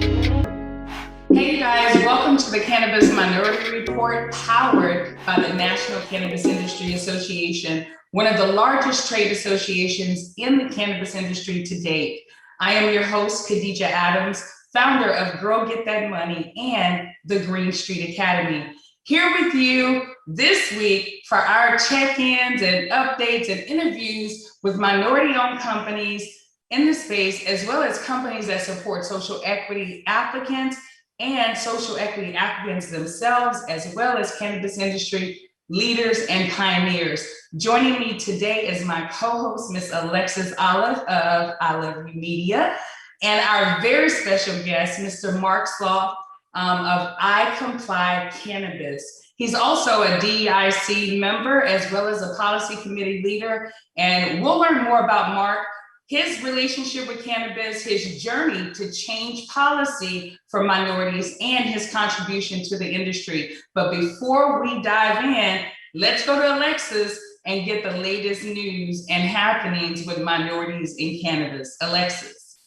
Hey you guys, welcome to the Cannabis Minority Report, powered by the National Cannabis Industry Association, one of the largest trade associations in the cannabis industry to date. I am your host, Khadijah Adams, founder of Girl Get That Money and the Green Street Academy. Here with you this week for our check-ins and updates and interviews with minority-owned companies in the space, as well as companies that support social equity applicants and social equity applicants themselves, as well as cannabis industry leaders and pioneers. Joining me today is my co-host, Miss Alexis of OliveYou Media, and our very special guest, Mr. Mark Slaugh of iComply Cannabis. He's also a DEIC member, as well as a policy committee leader, and we'll learn more about Mark, his relationship with cannabis, his journey to change policy for minorities, and his contribution to the industry. But before we dive in, let's go to Alexis and get the latest news and happenings with minorities in cannabis. Alexis.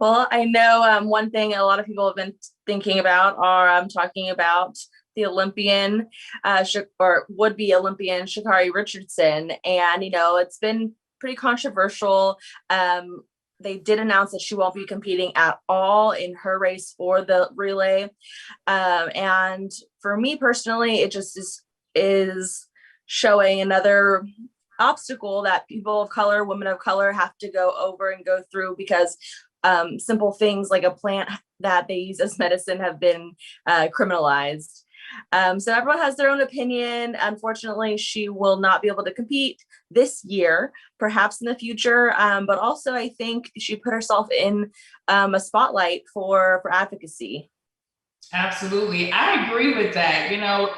Well, I know one thing a lot of people have been thinking about are talking about the Olympian or would-be Olympian Sha'Carri Richardson. And, you know, it's been pretty controversial. They did announce that she won't be competing at all in her race for the relay. And for me personally, it just is showing another obstacle that people of color, women of color have to go over and go through, because simple things like a plant that they use as medicine have been criminalized. So everyone has their own opinion. Unfortunately, she will not be able to compete this year, perhaps in the future. But also, I think she put herself in a spotlight for advocacy. Absolutely. I agree with that. You know,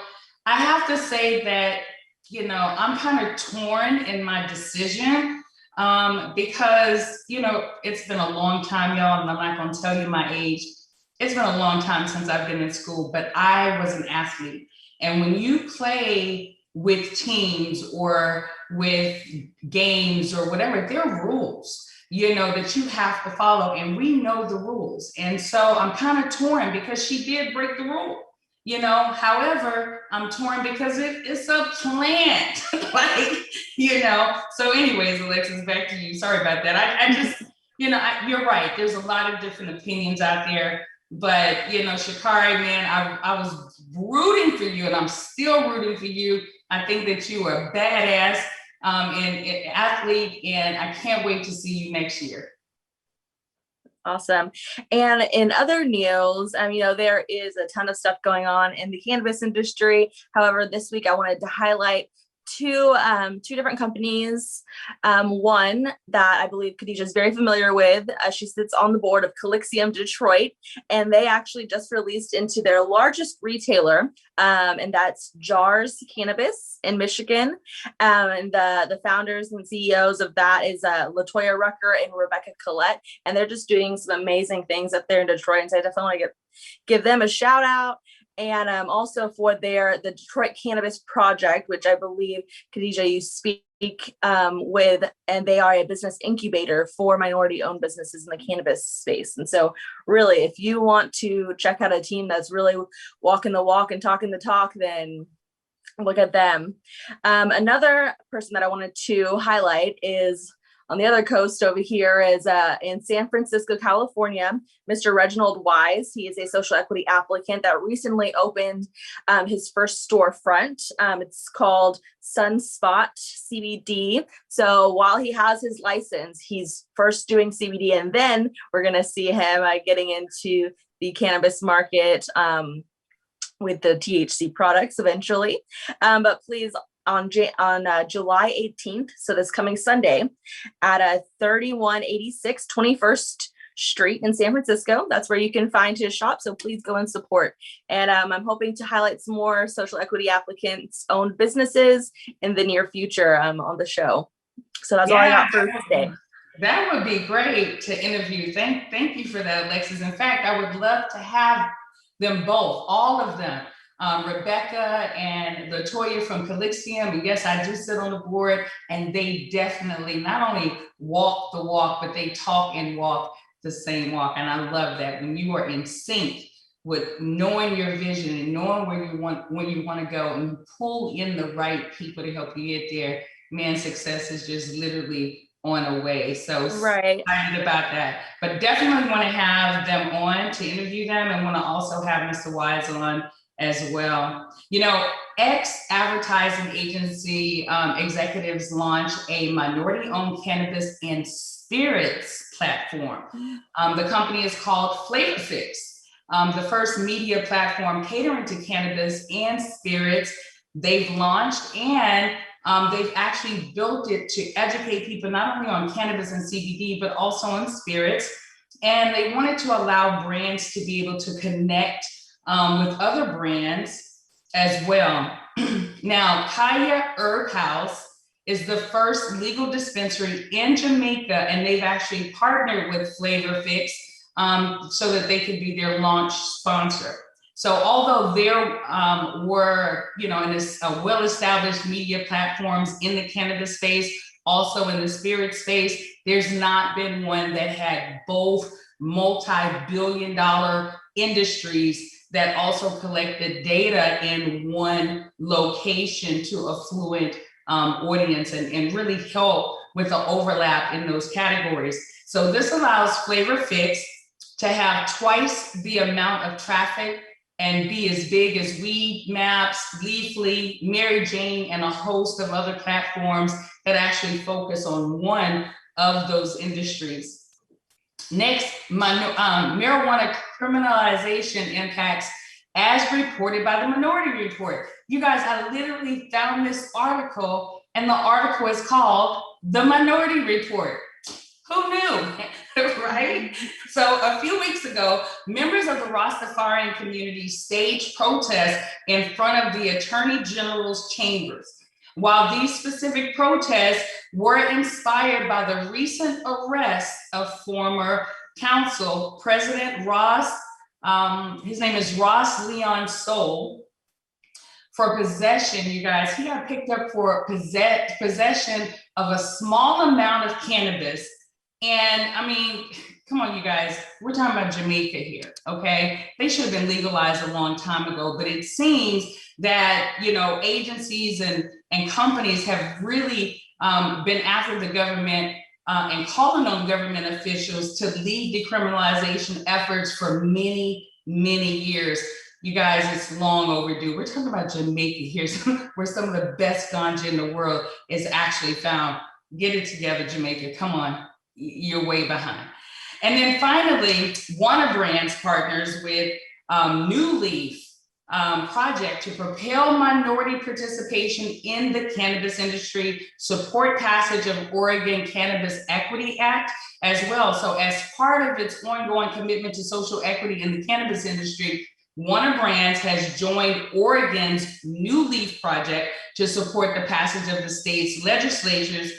I have to say that, you know, I'm kind of torn in my decision because, you know, it's been a long time, y'all, and I'm not going to tell you my age. It's been a long time since I've been in school, but I was an athlete. And when you play with teams or with games or whatever, there are rules, you know, that you have to follow, and we know the rules. And so I'm kind of torn because she did break the rule, you know. However, I'm torn because it's a plant, like, you know. So anyways, Alexis, back to you. Sorry about that. I just, you know, you're right. There's a lot of different opinions out there. But, you know, Sha'Carri, man, I was rooting for you, and I'm still rooting for you. I think that you are a badass and athlete, and I can't wait to see you next year. Awesome. And in other news, you know, there is a ton of stuff going on in the cannabis industry. However, this week I wanted to highlight two different companies. One that I believe Khadijah is very familiar with. She sits on the board of Colixium Detroit, and they actually just released into their largest retailer, and that's Jars Cannabis in Michigan. And the founders and CEOs of that is Latoya Rucker and Rebecca Collette, and they're just doing some amazing things up there in Detroit. And so I definitely want to give them a shout out. And also for the Detroit Cannabis Project, which I believe, Khadijah, you speak with, and they are a business incubator for minority-owned businesses in the cannabis space. And so really, if you want to check out a team that's really walking the walk and talking the talk, then look at them. Another person that I wanted to highlight is on the other coast over here is in San Francisco, California, Mr. Reginald Wise. He is a social equity applicant that recently opened his first storefront. It's called Sunspot CBD. So while he has his license, he's first doing CBD, and then we're going to see him getting into the cannabis market with the THC products eventually. But please, on July 18th, so this coming Sunday, at 3186 21st Street in San Francisco. That's where you can find his shop, so please go and support. And I'm hoping to highlight some more social equity applicants owned businesses in the near future on the show. So that's all I got for today. That would be great to interview. Thank you for that, Alexis. In fact, I would love to have them both, all of them. Rebecca and Latoya from Colixium. Yes, I do sit on the board, and they definitely not only walk the walk, but they talk and walk the same walk. And I love that when you are in sync with knowing your vision and knowing where you want to go, and you pull in the right people to help you get there, man, success is just literally on a way. So Right. excited about that. But definitely want to have them on to interview them, and want to also have Mr. Wise on as well. You know, ex-advertising agency executives launched a minority-owned cannabis and spirits platform. The company is called Flavor Fix, the first media platform catering to cannabis and spirits. They've launched, and they've actually built it to educate people not only on cannabis and CBD, but also on spirits. And they wanted to allow brands to be able to connect with other brands as well. Now, Kaya Herb House is the first legal dispensary in Jamaica, and they've actually partnered with Flavor Fix so that they could be their launch sponsor. So although there were, in this well-established media platforms in the cannabis space, also in the spirit space, there's not been one that had both multi-billion-dollar industries that also collected data in one location to affluent audience, and really help with the overlap in those categories. So this allows Flavor Fix to have twice the amount of traffic and be as big as Weed Maps, Leafly, Mary Jane, and a host of other platforms that actually focus on one of those industries. Next, marijuana criminalization impacts as reported by the Minority Report. You guys, I literally found this article, and the article is called The Minority Report. Who knew, right? So a few weeks ago, members of the Rastafarian community staged protests in front of the Attorney General's chambers. While these specific protests were inspired by the recent arrest of former council President Ross, his name is Ross Leon Soul, for possession, you guys, he got picked up for possession of a small amount of cannabis. And I mean, come on, you guys, we're talking about Jamaica here, okay? They should have been legalized a long time ago, but it seems that, agencies and companies have really been after the government and calling on government officials to lead decriminalization efforts for many, many years. You guys, it's long overdue. We're talking about Jamaica here, where some of the best ganja in the world is actually found. Get it together, Jamaica, come on. You're way behind. And then finally, Warner Brands partners with New Leaf project to propel minority participation in the cannabis industry, support passage of Oregon Cannabis Equity Act as well. So as part of its ongoing commitment to social equity in the cannabis industry, Warner Brands has joined Oregon's New Leaf project to support the passage of the state's legislature's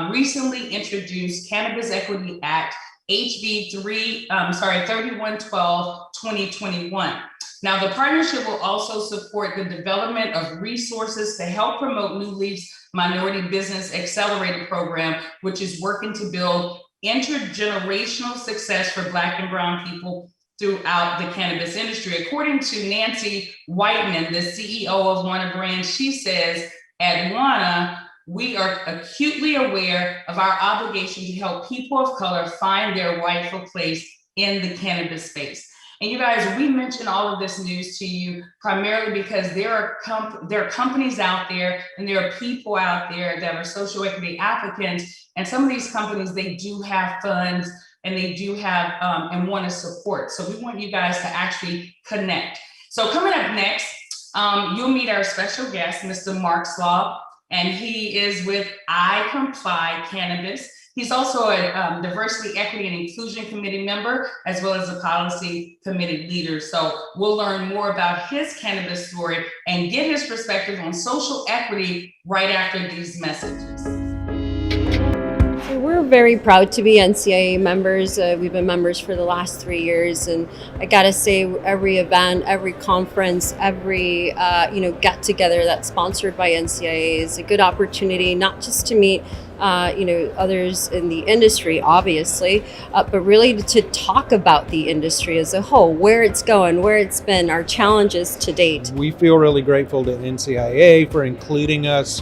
recently introduced Cannabis Equity Act, HB 3112, 2021. Now, the partnership will also support the development of resources to help promote New Leaf's Minority Business Accelerator program, which is working to build intergenerational success for Black and Brown people throughout the cannabis industry. According to Nancy Whiteman, the CEO of Warner Brands, she says, at WANA, we are acutely aware of our obligation to help people of color find their rightful place in the cannabis space. And you guys, we mention all of this news to you primarily because there are companies out there, and there are people out there that are social equity applicants. And some of these companies, they do have funds, and they do have and want to support. So we want you guys to actually connect. So coming up next, you'll meet our special guest, Mr. Mark Slaugh, and he is with iComply Cannabis. He's also a Diversity, Equity, and Inclusion Committee member, as well as a policy committee leader. So we'll learn more about his cannabis story and get his perspective on social equity right after these messages. So we're very proud to be NCIA members. We've been members for the last 3 years, and I gotta say, every event, every conference, every get together that's sponsored by NCIA is a good opportunity, not just to meet others in the industry, obviously, but really to talk about the industry as a whole, where it's going, where it's been, our challenges to date. We feel really grateful to NCIA for including us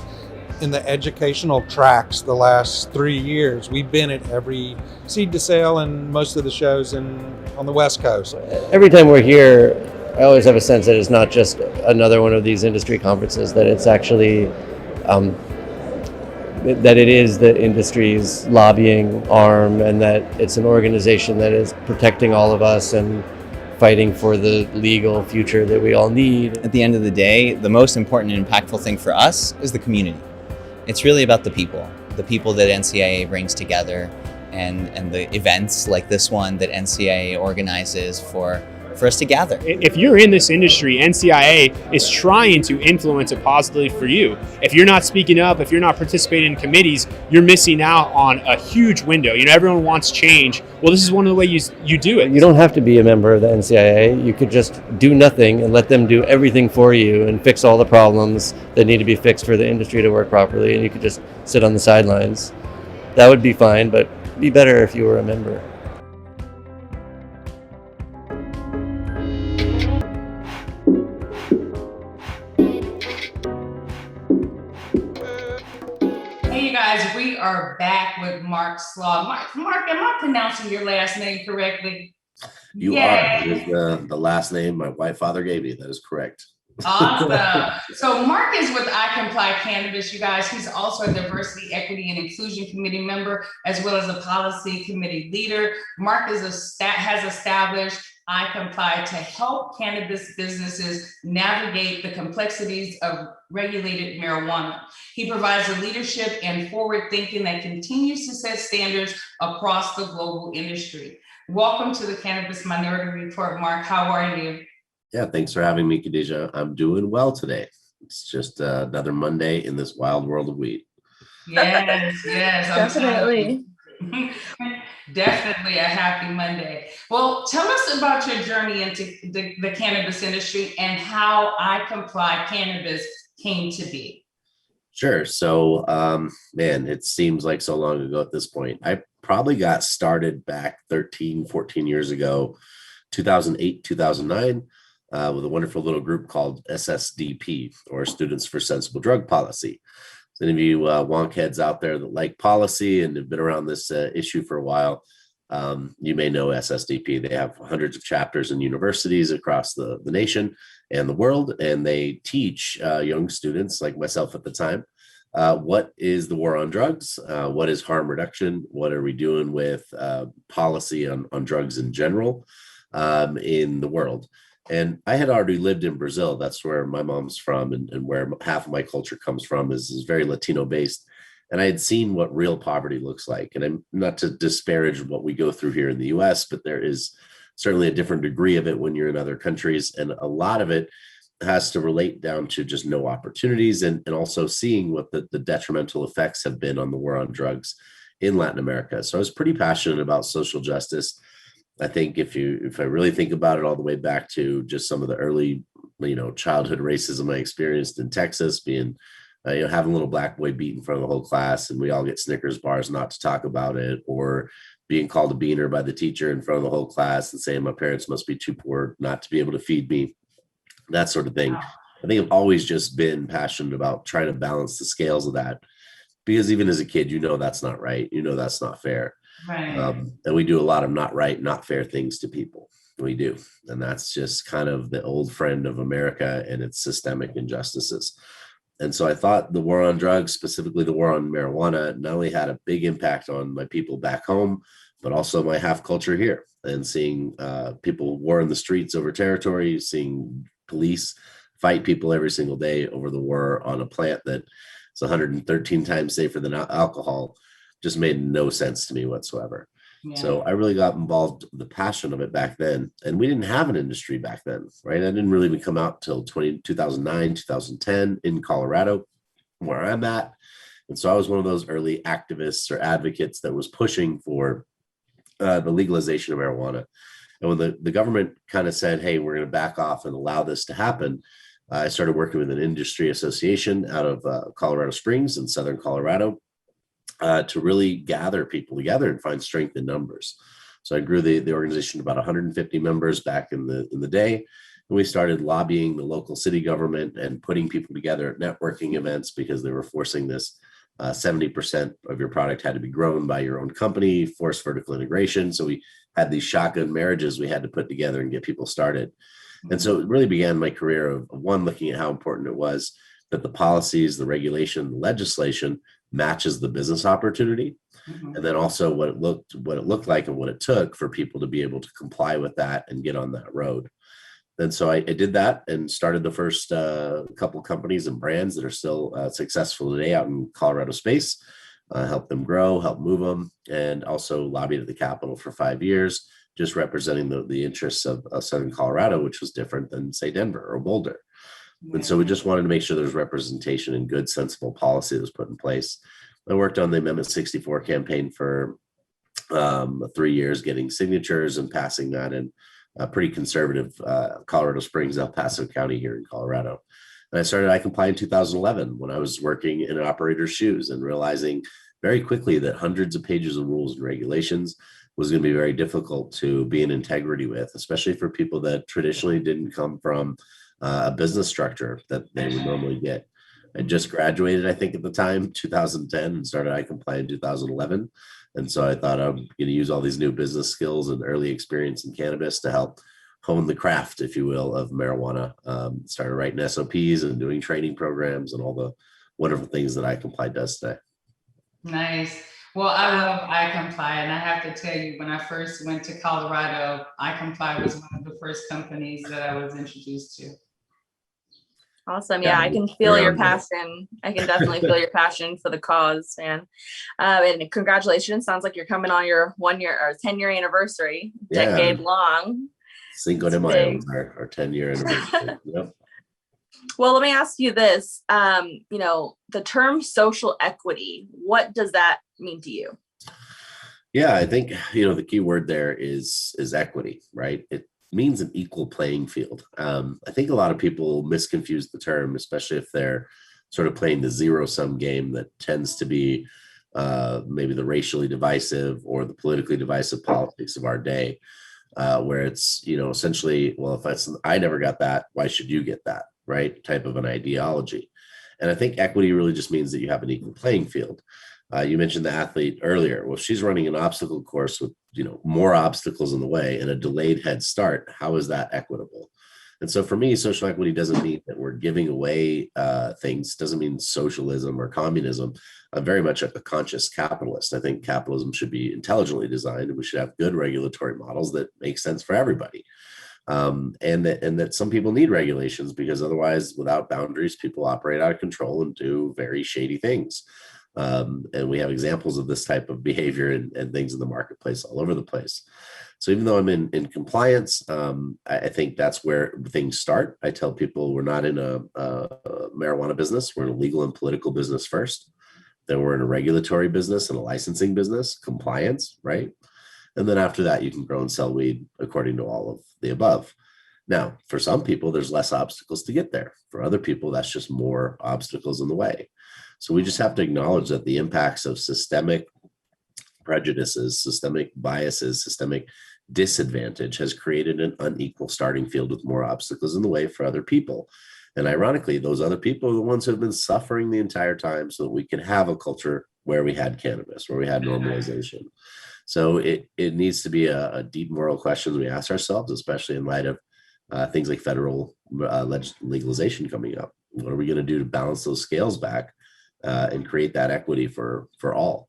in the educational tracks the last 3 years. We've been at every seed to sale and most of the shows on the West Coast. Every time we're here, I always have a sense that it's not just another one of these industry conferences, that it's actually that it is the industry's lobbying arm, and that it's an organization that is protecting all of us and fighting for the legal future that we all need. At the end of the day, the most important and impactful thing for us is the community. It's really about the people that NCIA brings together, and the events like this one that NCIA organizes for us to gather. If you're in this industry, NCIA is trying to influence it positively for you. If you're not speaking up, if you're not participating in committees, you're missing out on a huge window. Everyone wants change. Well, this is one of the ways you do it. You don't have to be a member of the NCIA. You could just do nothing and let them do everything for you and fix all the problems that need to be fixed for the industry to work properly, and you could just sit on the sidelines. That would be fine, but it'd be better if you were a member. We are back with Mark Slaugh. Mark, am I pronouncing your last name correctly? You are. It is the last name my white father gave me. That is correct. Awesome. So Mark is with iComply Cannabis, you guys. He's also a diversity, equity, and inclusion committee member, as well as a policy committee leader. Mark has established iComply to help cannabis businesses navigate the complexities of regulated marijuana. He provides the leadership and forward thinking that continues to set standards across the global industry. Welcome to the Cannabis Minority Report, Mark. How are you? Yeah, thanks for having me, Khadijah. I'm doing well today. It's just another Monday in this wild world of weed. Yes, Definitely. Definitely a happy Monday. Well, tell us about your journey into the cannabis industry and how iComply Cannabis came to be. Sure. So, man, it seems like so long ago at this point. I probably got started back 13, 14 years ago, 2008, 2009, with a wonderful little group called SSDP, or Students for Sensible Drug Policy. So any of you wonk heads out there that like policy and have been around this issue for a while, you may know SSDP. They have hundreds of chapters in universities across the nation and the world, and they teach young students like myself at the time, what is the war on drugs? What is harm reduction? What are we doing with policy on drugs in general in the world? And I had already lived in Brazil. That's where my mom's from, and where half of my culture comes from is very Latino based. And I had seen what real poverty looks like. And I'm not to disparage what we go through here in the US, but there is certainly a different degree of it when you're in other countries. And a lot of it has to relate down to just no opportunities, and also seeing what the detrimental effects have been on the war on drugs in Latin America. So I was pretty passionate about social justice. I think if I really think about it all the way back to just some of the early, childhood racism I experienced in Texas, being, having a little black boy beat in front of the whole class, and we all get Snickers bars not to talk about it, or being called a beaner by the teacher in front of the whole class and saying my parents must be too poor not to be able to feed me, that sort of thing. Wow. I think I've always just been passionate about trying to balance the scales of that, because even as a kid, that's not right. That's not fair. Right. And we do a lot of not right, not fair things to people. We do. And that's just kind of the old friend of America and its systemic injustices. And so I thought the war on drugs, specifically the war on marijuana, not only had a big impact on my people back home, but also my half culture here, and seeing people war in the streets over territory, seeing police fight people every single day over the war on a plant that is 113 times safer than alcohol, just made no sense to me whatsoever. Yeah. So I really got involved with the passion of it back then. And we didn't have an industry back then, right? I didn't really even come out till 2009, 2010 in Colorado, where I'm at. And so I was one of those early activists or advocates that was pushing for the legalization of marijuana. And when the government kind of said, hey, we're going to back off and allow this to happen, I started working with an industry association out of Colorado Springs in Southern Colorado. to really gather people together and find strength in numbers. So I grew the organization to about 150 members back in the day. And we started lobbying the local city government and putting people together at networking events because they were forcing this 70% of your product had to be grown by your own company, forced vertical integration. So we had these shotgun marriages we had to put together and get people started. And so it really began my career of one, looking at how important it was that the policies, the regulation, the legislation matches the business opportunity. Mhm. And then also what it looked like and what it took for people to be able to comply with that and get on that road. And so I did that and started the first couple companies and brands that are still successful today out in Colorado space, help them grow, help move them, and also lobbied at the Capitol for 5 years, just representing the interests of Southern Colorado, which was different than, say, Denver or Boulder. And so we just wanted to make sure there's representation and good, sensible policy that was put in place. I worked on the Amendment 64 campaign for 3 years, getting signatures and passing that in pretty conservative Colorado Springs, El Paso County here in Colorado. And I started iComply in 2011 when I was working in an operator's shoes and realizing very quickly that hundreds of pages of rules and regulations was going to be very difficult to be in integrity with, especially for people that traditionally didn't come from a business structure that they would normally get. I just graduated, I think at the time, 2010, and started iComply in 2011. And so I thought I'm going to use all these new business skills and early experience in cannabis to help hone the craft, if you will, of marijuana. Started writing SOPs and doing training programs and all the wonderful things that iComply does today. Nice. Well, I love iComply, and I have to tell you, when I first went to Colorado, iComply was one of the first companies that I was introduced to. Awesome. Yeah, I can feel your passion. I can definitely feel your passion for the cause, man. And congratulations. Sounds like you're coming on your 1 year or 10-year anniversary, decade long. Cinco de Mayo, our 10-year anniversary. Yep. Well, let me ask you this. The term social equity, what does that mean to you? Yeah, I think, the key word there is equity, right? It means an equal playing field. I think a lot of people misconfuse the term, especially if they're sort of playing the zero-sum game that tends to be maybe the racially divisive or the politically divisive politics of our day, where it's, essentially, well, if I never got that, why should you get that, right? Type of an ideology. And I think equity really just means that you have an equal playing field. You mentioned the athlete earlier. Well, if she's running an obstacle course with, more obstacles in the way and a delayed head start, how is that equitable? And so for me, social equity doesn't mean that we're giving away things, doesn't mean socialism or communism. I'm very much a conscious capitalist. I think capitalism should be intelligently designed, and we should have good regulatory models that make sense for everybody. And that some people need regulations, because otherwise, without boundaries, people operate out of control and do very shady things. And we have examples of this type of behavior and things in the marketplace all over the place. So even though I'm in compliance, I think that's where things start. I tell people we're not in a marijuana business. We're in a legal and political business first. Then we're in a regulatory business and a licensing business, compliance, right? And then after that, you can grow and sell weed according to all of the above. Now, for some people, there's less obstacles to get there. For other people, that's just more obstacles in the way. So we just have to acknowledge that the impacts of systemic prejudices, systemic biases, systemic disadvantage has created an unequal starting field with more obstacles in the way for other people. And ironically, those other people are the ones who have been suffering the entire time so that we can have a culture where we had cannabis, where we had normalization. So it needs to be a deep moral question we ask ourselves, especially in light of things like federal legalization coming up. What are we going to do to balance those scales back and create that equity for all?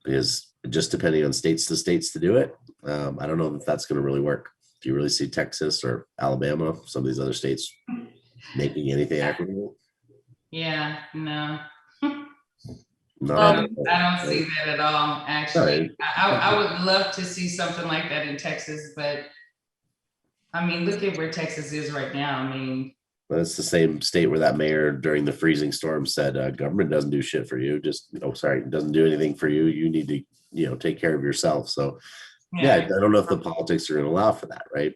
Because just depending on states to do it, I don't know if that's going to really work. Do you really see Texas or Alabama, some of these other states, making anything equitable? Yeah, no. No, I don't see that at all, actually. Right. I would love to see something like that in Texas, but I mean, look at where Texas is right now. I mean, it's the same state where that mayor during the freezing storm said, government doesn't do shit for you. Doesn't do anything for you. You need to, take care of yourself. So yeah, I don't know if the politics are going to allow for that, right?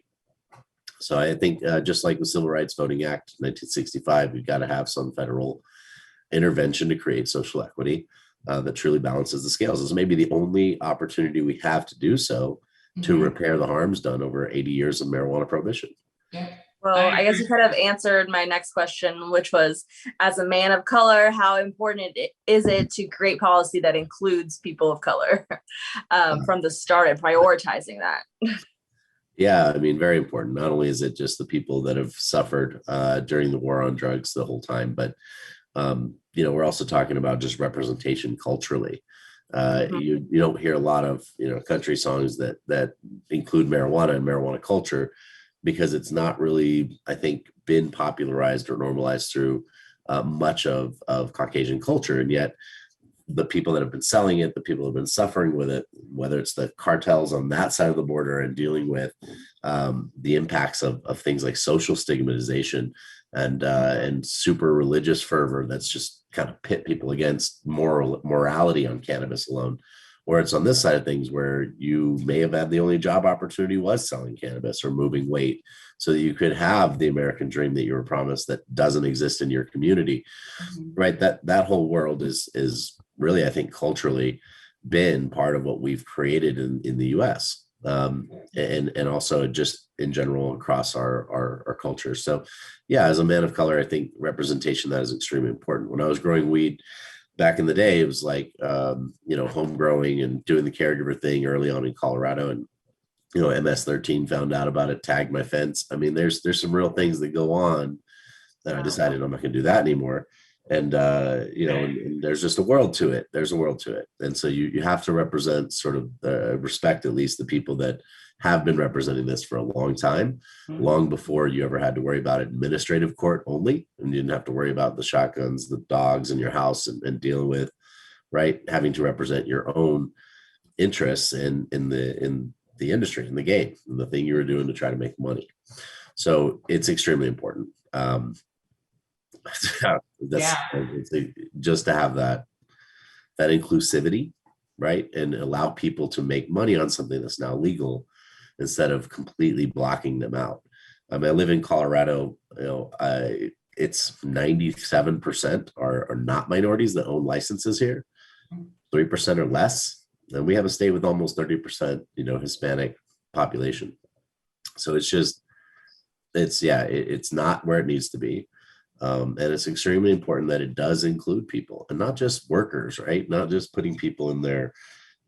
So I think just like the Civil Rights Voting Act, 1965, we've got to have some federal intervention to create social equity. that truly balances the scales. This may be the only opportunity we have to do so to repair the harms done over 80 years of marijuana prohibition. Yeah. Well, I guess you kind of answered my next question, which was, as a man of color, how important is it to create policy that includes people of color from the start and prioritizing that? Yeah, I mean, very important. Not only is it just the people that have suffered during the war on drugs the whole time, but we're also talking about just representation culturally. You don't hear a lot of country songs that include marijuana and marijuana culture, because it's not really, I think, been popularized or normalized through much of Caucasian culture. And yet the people that have been selling it, the people who have been suffering with it, whether it's the cartels on that side of the border and dealing with the impacts of things like social stigmatization and super religious fervor that's just kind of pit people against morality on cannabis alone. Or it's on this side of things where you may have had the only job opportunity was selling cannabis or moving weight, so that you could have the American dream that you were promised that doesn't exist in your community, right? That whole world is really, I think, culturally been part of what we've created in the U.S. And also just in general across our culture. So yeah, as a man of color, I think representation, that is extremely important. When I was growing weed back in the day, it was like, home growing and doing the caregiver thing early on in Colorado. And, MS-13 found out about it, tagged my fence. I mean, there's some real things that go on that I decided I'm not going to do that anymore. And, and there's just a world to it. There's a world to it. And so you have to represent sort of respect, at least the people that have been representing this for a long time, long before you ever had to worry about administrative court only. And you didn't have to worry about the shotguns, the dogs in your house and dealing with, right, having to represent your own interests in the industry, in the game, and the thing you were doing to try to make money. So it's extremely important. Just to have that inclusivity, right, and allow people to make money on something that's now legal instead of completely blocking them out. I live in Colorado. It's 97% are not minorities that own licenses here, 3% or less, and we have a state with almost 30% Hispanic population. So it's not where it needs to be. And it's extremely important that it does include people, and not just workers, right? Not just putting people in their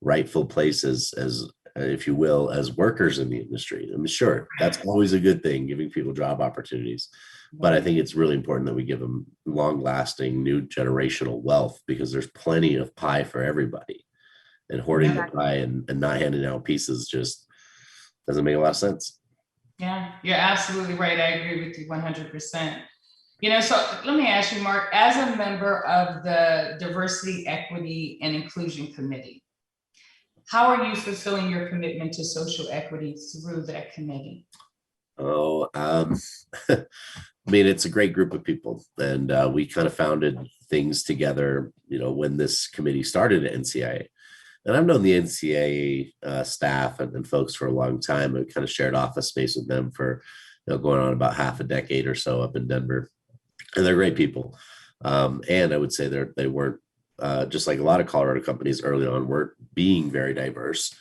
rightful places as, if you will, as workers in the industry. I mean, sure, that's always a good thing, giving people job opportunities. But I think it's really important that we give them long-lasting, new generational wealth, because there's plenty of pie for everybody. And hoarding the pie and not handing out pieces just doesn't make a lot of sense. Yeah, you're absolutely right. I agree with you 100%. So let me ask you, Mark, as a member of the Diversity, Equity, and Inclusion Committee, how are you fulfilling your commitment to social equity through that committee? It's a great group of people, and we kind of founded things together, when this committee started at NCIA. And I've known the NCIA staff and folks for a long time. I've kind of shared office space with them for going on about half a decade or so up in Denver. And they're great people. And I would say they weren't, just like a lot of Colorado companies early on, weren't being very diverse.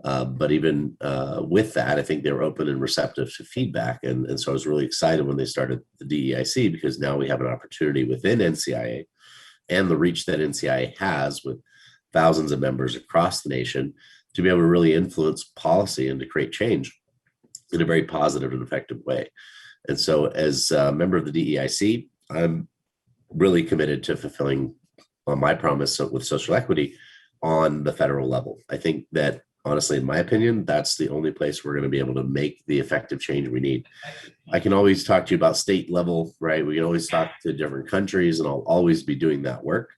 But even with that, I think they were open and receptive to feedback. And so I was really excited when they started the DEIC, because now we have an opportunity within NCIA and the reach that NCIA has with thousands of members across the nation to be able to really influence policy and to create change in a very positive and effective way. And so as a member of the DEIC, I'm really committed to fulfilling on my promise with social equity on the federal level. I think that, honestly, in my opinion, that's the only place we're going to be able to make the effective change we need. I can always talk to you about state level, right? We can always talk to different countries, and I'll always be doing that work.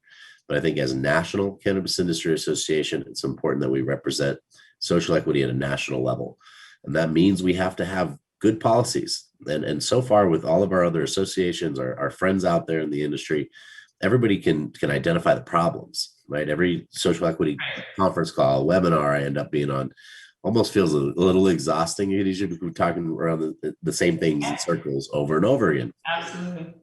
But I think as a national cannabis industry association, it's important that we represent social equity at a national level. And that means we have to have good policies. And so far, with all of our other associations, our friends out there in the industry, everybody can identify the problems, right? Every social equity conference call, webinar I end up being on almost feels a little exhausting. Khadijah, we're talking around the same things in circles over and over again. Absolutely.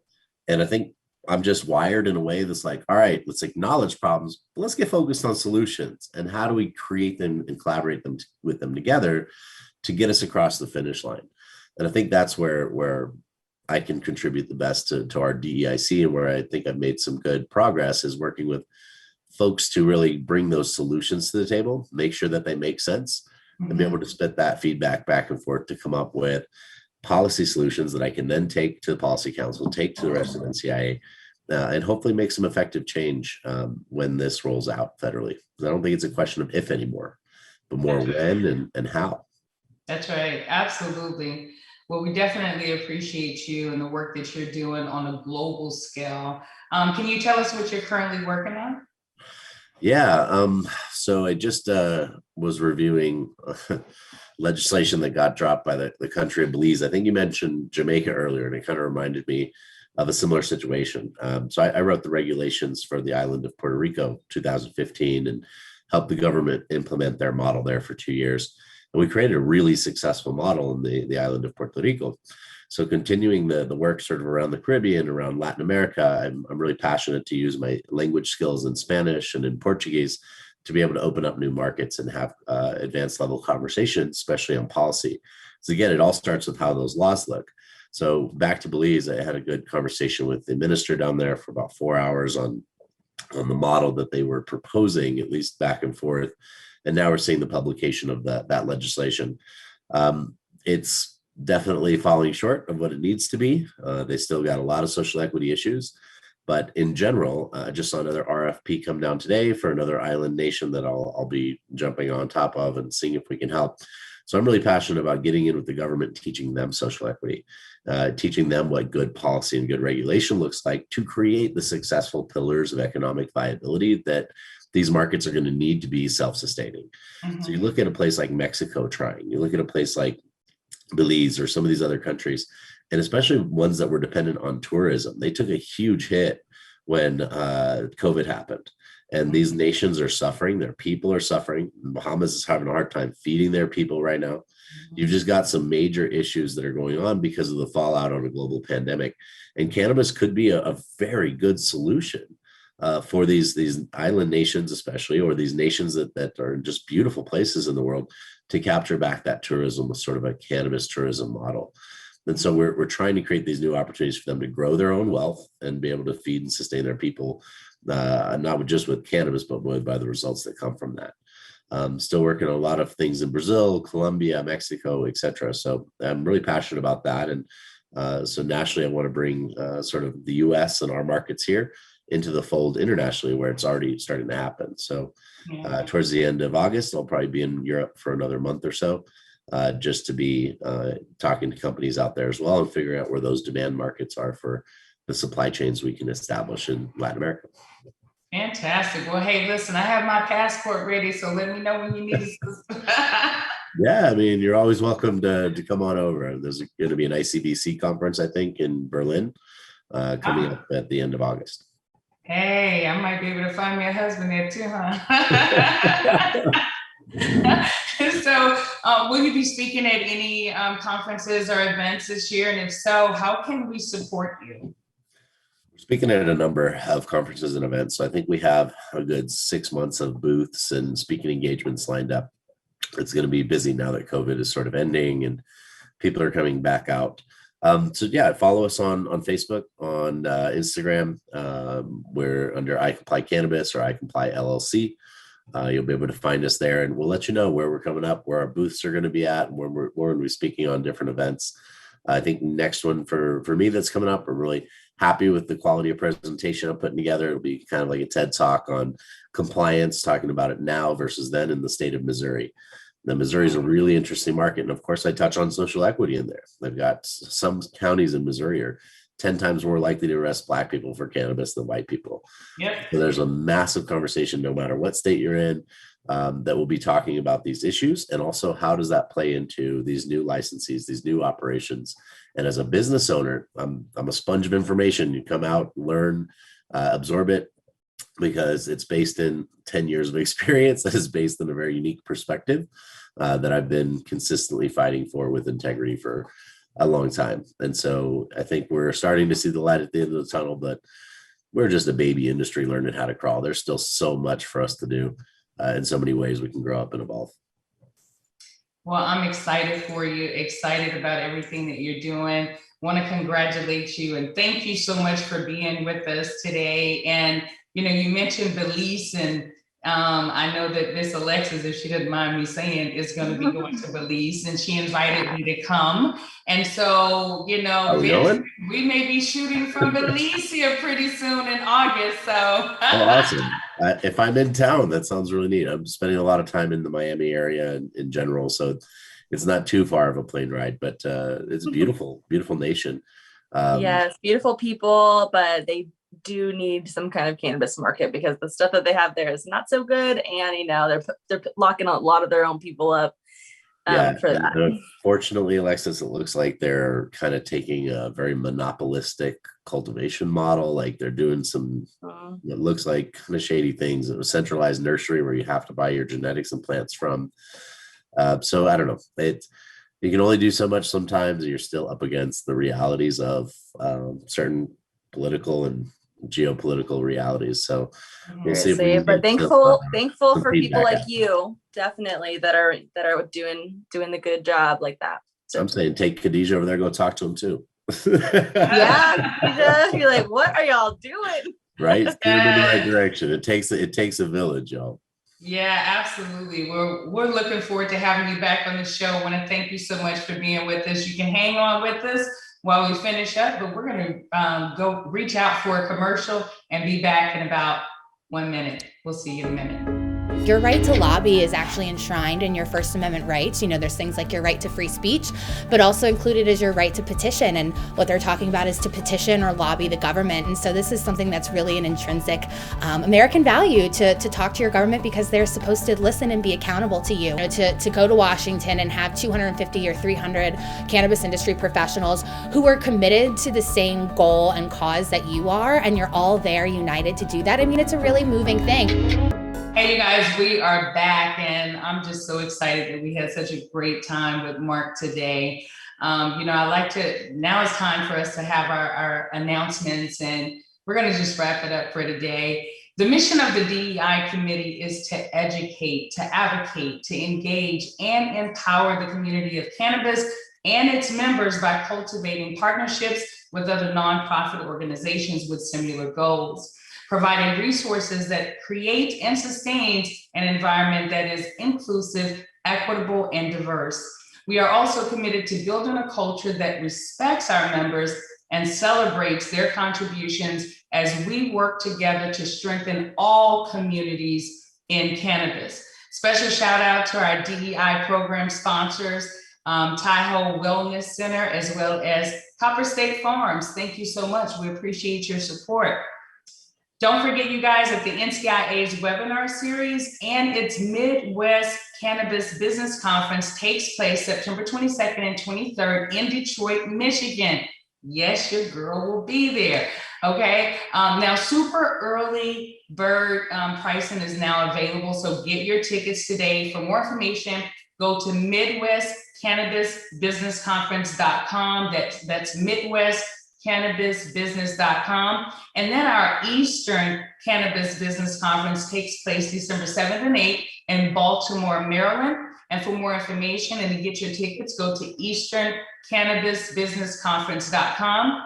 And I think I'm just wired in a way that's like, all right, let's acknowledge problems, but let's get focused on solutions and how do we create them and collaborate them with them together to get us across the finish line. And I think that's where I can contribute the best to our DEIC, and where I think I've made some good progress is working with folks to really bring those solutions to the table, make sure that they make sense, and be able to spit that feedback back and forth to come up with policy solutions that I can then take to the policy council, take to the rest of NCIA, and hopefully make some effective change when this rolls out federally. I don't think it's a question of if anymore, but more when and how. That's right. Absolutely. Well, we definitely appreciate you and the work that you're doing on a global scale. Can you tell us what you're currently working on? Yeah. So I just was reviewing legislation that got dropped by the country of Belize. I think you mentioned Jamaica earlier, and it kind of reminded me of a similar situation. So I wrote the regulations for the island of Puerto Rico, 2015, and helped the government implement their model there for 2 years. And we created a really successful model in the island of Puerto Rico. So continuing the work sort of around the Caribbean, around Latin America, I'm really passionate to use my language skills in Spanish and in Portuguese to be able to open up new markets and have advanced level conversations, especially on policy. So again, it all starts with how those laws look. So back to Belize, I had a good conversation with the minister down there for about 4 hours on the model that they were proposing, at least back and forth. And now we're seeing the publication of that legislation. It's definitely falling short of what it needs to be. They still got a lot of social equity issues. But in general, I just saw another RFP come down today for another island nation that I'll be jumping on top of and seeing if we can help. So I'm really passionate about getting in with the government, teaching them social equity, teaching them what good policy and good regulation looks like to create the successful pillars of economic viability that these markets are going to need to be self-sustaining. So you look at a place like Mexico trying, you look at a place like Belize or some of these other countries, and especially ones that were dependent on tourism. They took a huge hit when COVID happened. And these nations are suffering. Their people are suffering. Bahamas is having a hard time feeding their people right now. You've just got some major issues that are going on because of the fallout on a global pandemic. And cannabis could be a very good solution for these island nations, especially, or these nations that are just beautiful places in the world, to capture back that tourism with sort of a cannabis tourism model. And so we're trying to create these new opportunities for them to grow their own wealth and be able to feed and sustain their people, not just with cannabis, but by the results that come from that. Still working on a lot of things in Brazil, Colombia, Mexico, etc. So I'm really passionate about that. And so nationally, I want to bring sort of the US and our markets here into the fold internationally, where it's already starting to happen. So towards the end of August, I'll probably be in Europe for another month or so, just to be talking to companies out there as well and figuring out where those demand markets are for the supply chains we can establish in Latin America. Fantastic. Well, hey, listen, I have my passport ready, so let me know when you need it. Yeah, I mean, you're always welcome to come on over. There's going to be an ICBC conference, I think, in Berlin coming up at the end of August. Hey, I might be able to find me a husband there too, huh? So will you be speaking at any conferences or events this year? And if so, how can we support you? We're speaking at a number of conferences and events. So I think we have a good 6 months of booths and speaking engagements lined up. It's going to be busy now that COVID is sort of ending and people are coming back out. So yeah, follow us on Facebook, on Instagram. We're under iComply Cannabis or iComply LLC. You'll be able to find us there, and we'll let you know where we're coming up, where our booths are going to be at, and where we're going to be speaking on different events. I think next one for me that's coming up, I'm really happy with the quality of presentation I'm putting together. It'll be kind of like a TED Talk on compliance, talking about it now versus then in the state of Missouri. Now, Missouri is a really interesting market. And of course, I touch on social equity in there. They've got some counties in Missouri are 10 times more likely to arrest Black people for cannabis than white people. Yep. So there's a massive conversation, no matter what state you're in, that will be talking about these issues. And also, how does that play into these new licensees, these new operations? And as a business owner, I'm a sponge of information. You come out, learn, absorb it, because it's based in 10 years of experience that is based on a very unique perspective that I've been consistently fighting for with integrity for a long time. And so I think we're starting to see the light at the end of the tunnel, but we're just a baby industry learning how to crawl. There's still so much for us to do, in so many ways we can grow up and evolve. Well, I'm excited for you, excited about everything that you're doing. Want to congratulate you and thank you so much for being with us today. And, you know, you mentioned Belize, and I know that Miss Alexis, if she doesn't mind me saying, is going to be going to Belize, and she invited me to come. And so, you know, Vince, we may be shooting from Belize here pretty soon in August. So oh, awesome. If I'm in town, that sounds really neat. I'm spending a lot of time in the Miami area in general, so it's not too far of a plane ride, but it's beautiful, beautiful nation. Yes, beautiful people, but they do need some kind of cannabis market because the stuff that they have there is not so good, and you know they're locking a lot of their own people up for that. Unfortunately, Alexis, it looks like they're kind of taking a very monopolistic cultivation model. Like they're doing some, it looks like kind of shady things. A centralized nursery where you have to buy your genetics and plants from. So I don't know. You can only do so much sometimes. You're still up against the realities of certain political and geopolitical realities. So we'll see if we can but thankful for people like out. you, definitely, that are doing the good job like that. So I'm saying take Khadijah over there, go talk to him too. Yeah, Khadijah, you're like, what are y'all doing? Right? Steer them in the right direction. It takes a village, y'all. Yeah, absolutely. We're looking forward to having you back on the show. I want to thank you so much for being with us. You can hang on with us while we finish up, but we're going to go reach out for a commercial and be back in about 1 minute. We'll see you in a minute. Your right to lobby is actually enshrined in your First Amendment rights. You know, there's things like your right to free speech, but also included is your right to petition. And what they're talking about is to petition or lobby the government. And so this is something that's really an intrinsic American value to talk to your government, because they're supposed to listen and be accountable to you. To go to Washington and have 250 or 300 cannabis industry professionals who are committed to the same goal and cause that you are, and you're all there united to do that. I mean, it's a really moving thing. Hey, you guys, we are back, and I'm just so excited that we had such a great time with Mark today. Now it's time for us to have our announcements, and we're going to just wrap it up for today. The mission of the DEI Committee is to educate, to advocate, to engage, and empower the community of cannabis and its members by cultivating partnerships with other nonprofit organizations with similar goals, providing resources that create and sustain an environment that is inclusive, equitable, and diverse. We are also committed to building a culture that respects our members and celebrates their contributions as we work together to strengthen all communities in cannabis. Special shout out to our DEI program sponsors, Taiho Wellness Center, as well as Copper State Farms. Thank you so much. We appreciate your support. Don't forget, you guys, that the NCIA's webinar series and its Midwest Cannabis Business Conference takes place September 22nd and 23rd in Detroit, Michigan. Yes, your girl will be there. Okay. Now, super early bird pricing is now available, so get your tickets today. For more information, go to MidwestCannabisBusinessConference.com. That's MidwestCannabisBusiness.com. And then our Eastern Cannabis Business Conference takes place December 7th and 8th in Baltimore, Maryland. And for more information and to get your tickets, go to EasternCannabisBusinessConference.com.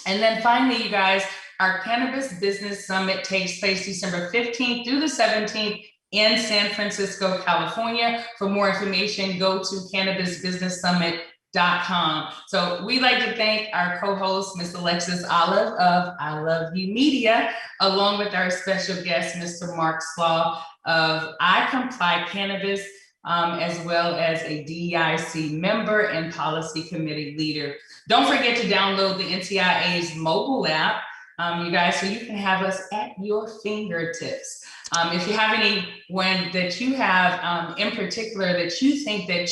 And then finally, you guys, our Cannabis Business Summit takes place December 15th through the 17th in San Francisco, California. For more information, go to CannabisBusinessSummit.com. So we'd like to thank our co-host, Ms. Alexis Olive of OliveYou Media, along with our special guest, Mr. Mark Slaugh of iComply Cannabis, as well as a DEIC member and policy committee leader. Don't forget to download the NCIA's mobile app, you guys, so you can have us at your fingertips. If you have anyone that you have in particular that you think that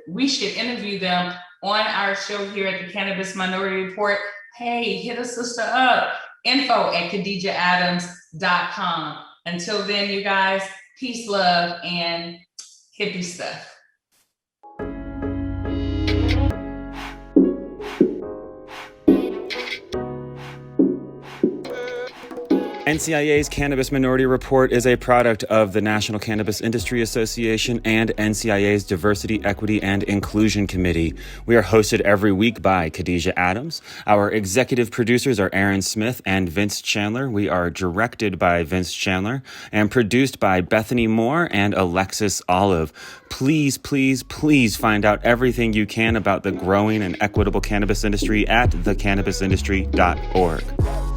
we should interview them on our show here at the Cannabis Minority Report, hey, hit a sister up, info@KhadijahAdams.com. Until then, you guys, peace, love, and hippie stuff. NCIA's Cannabis Minority Report is a product of the National Cannabis Industry Association and NCIA's Diversity, Equity, and Inclusion Committee. We are hosted every week by Khadijah Adams. Our executive producers are Aaron Smith and Vince Chandler. We are directed by Vince Chandler and produced by Bethany Moore and Alexis Olive. Please, please, please find out everything you can about the growing and equitable cannabis industry at thecannabisindustry.org.